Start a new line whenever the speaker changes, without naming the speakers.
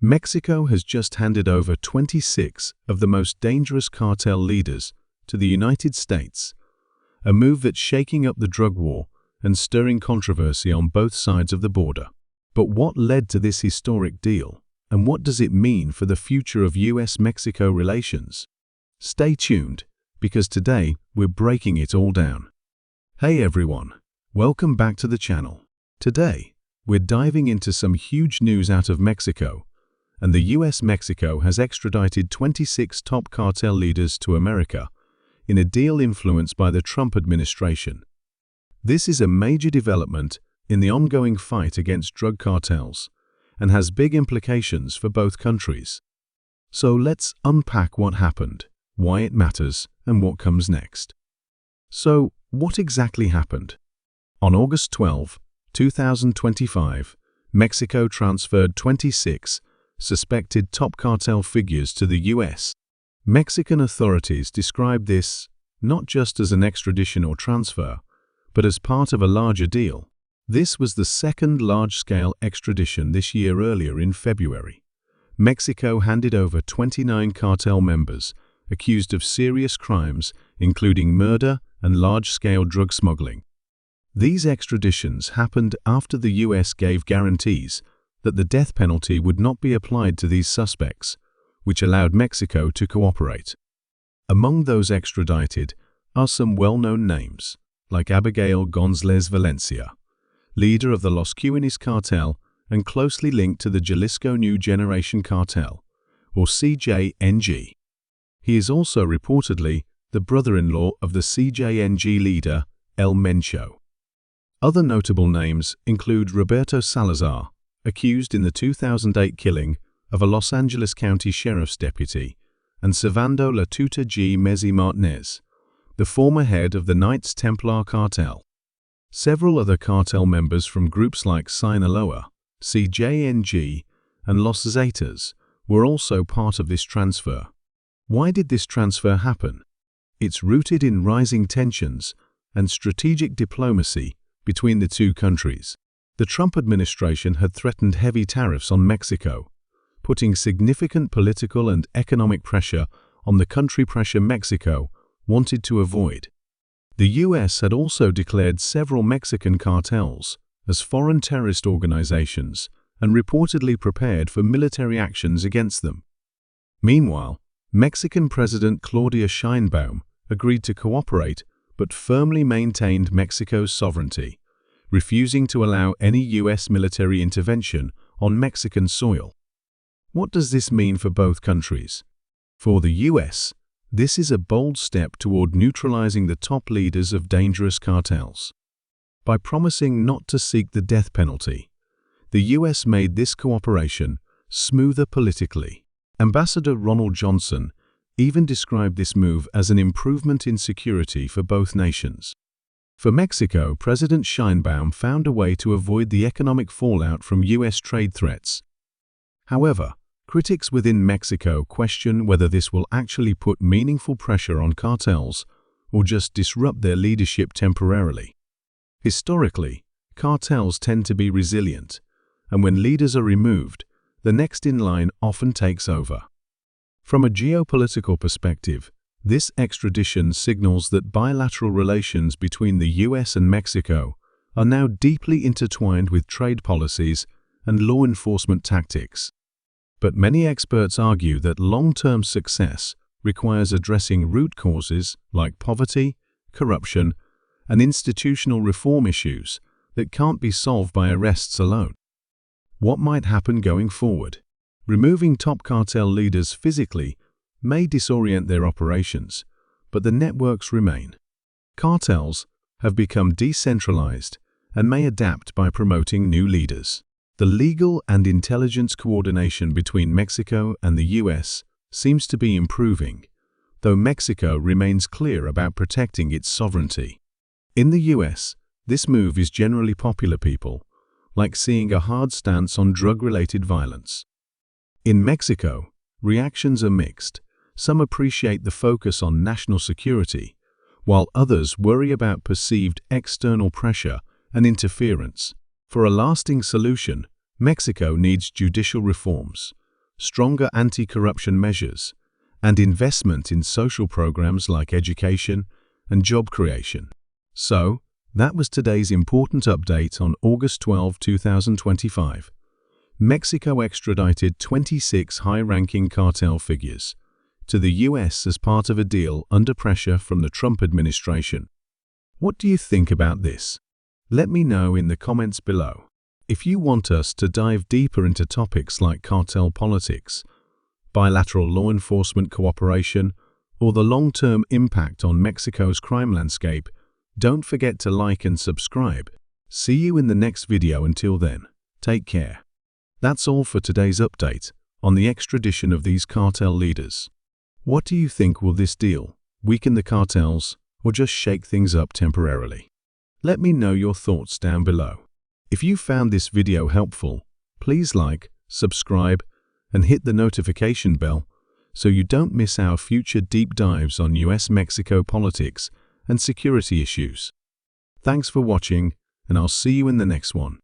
Mexico has just handed over 26 of the most dangerous cartel leaders to the United States, a move that's shaking up the drug war and stirring controversy on both sides of the border. But what led to this historic deal, and what does it mean for the future of US-Mexico relations? Stay tuned, because today we're breaking it all down. Hey everyone, welcome back to the channel. Today, we're diving into some huge news out of Mexico, and the US-Mexico has extradited 26 top cartel leaders to America in a deal influenced by the Trump administration. This is a major development in the ongoing fight against drug cartels and has big implications for both countries. So let's unpack what happened, why it matters, and what comes next. So, what exactly happened? On August 12, 2025, Mexico transferred 26 suspected top cartel figures to the US. Mexican authorities described this not just as an extradition or transfer, but as part of a larger deal. This was the second large-scale extradition this year. Earlier in February, Mexico handed over 29 cartel members accused of serious crimes, including murder and large-scale drug smuggling. These extraditions happened after the US gave guarantees that the death penalty would not be applied to these suspects, which allowed Mexico to cooperate. Among those extradited are some well-known names, like Abigail González Valencia, leader of the Los Cuanes cartel and closely linked to the Jalisco New Generation cartel, or CJNG. He is also reportedly the brother-in-law of the CJNG leader, El Mencho. Other notable names include Roberto Salazar, accused in the 2008 killing of a Los Angeles County Sheriff's deputy, and Servando La Tuta G. Mezzi Martinez, the former head of the Knights Templar cartel. Several other cartel members from groups like Sinaloa, CJNG, and Los Zetas were also part of this transfer. Why did this transfer happen? It's rooted in rising tensions and strategic diplomacy between the two countries. The Trump administration had threatened heavy tariffs on Mexico, putting significant political and economic pressure on the country. Mexico wanted to avoid. The US had also declared several Mexican cartels as foreign terrorist organizations and reportedly prepared for military actions against them. Meanwhile, Mexican President Claudia Sheinbaum agreed to cooperate but firmly maintained Mexico's sovereignty, refusing to allow any US military intervention on Mexican soil. What does this mean for both countries? For the US, this is a bold step toward neutralizing the top leaders of dangerous cartels. By promising not to seek the death penalty, the US made this cooperation smoother politically. Ambassador Ronald Johnson even described this move as an improvement in security for both nations. For Mexico, President Sheinbaum found a way to avoid the economic fallout from US trade threats. However, critics within Mexico question whether this will actually put meaningful pressure on cartels or just disrupt their leadership temporarily. Historically, cartels tend to be resilient, and when leaders are removed, the next in line often takes over. From a geopolitical perspective, this extradition signals that bilateral relations between the US and Mexico are now deeply intertwined with trade policies and law enforcement tactics. But many experts argue that long-term success requires addressing root causes like poverty, corruption, and institutional reform issues that can't be solved by arrests alone. What might happen going forward? Removing top cartel leaders physically may disorient their operations, but the networks remain. Cartels have become decentralized and may adapt by promoting new leaders. The legal and intelligence coordination between Mexico and the US seems to be improving, though Mexico remains clear about protecting its sovereignty. In the US, this move is generally popular. People like seeing a hard stance on drug-related violence. In Mexico, reactions are mixed. Some appreciate the focus on national security, while others worry about perceived external pressure and interference. For a lasting solution, Mexico needs judicial reforms, stronger anti-corruption measures, and investment in social programs like education and job creation. So, that was today's important update on August 12, 2025. Mexico extradited 26 high-ranking cartel figures to the US as part of a deal under pressure from the Trump administration. What do you think about this? Let me know in the comments below. If you want us to dive deeper into topics like cartel politics, bilateral law enforcement cooperation, or the long-term impact on Mexico's crime landscape, don't forget to like and subscribe. See you in the next video. Until then, take care. That's all for today's update on the extradition of these cartel leaders. What do you think? Will this deal weaken the cartels or just shake things up temporarily? Let me know your thoughts down below. If you found this video helpful, please like, subscribe, and hit the notification bell so you don't miss our future deep dives on US-Mexico politics and security issues. Thanks for watching, and I'll see you in the next one.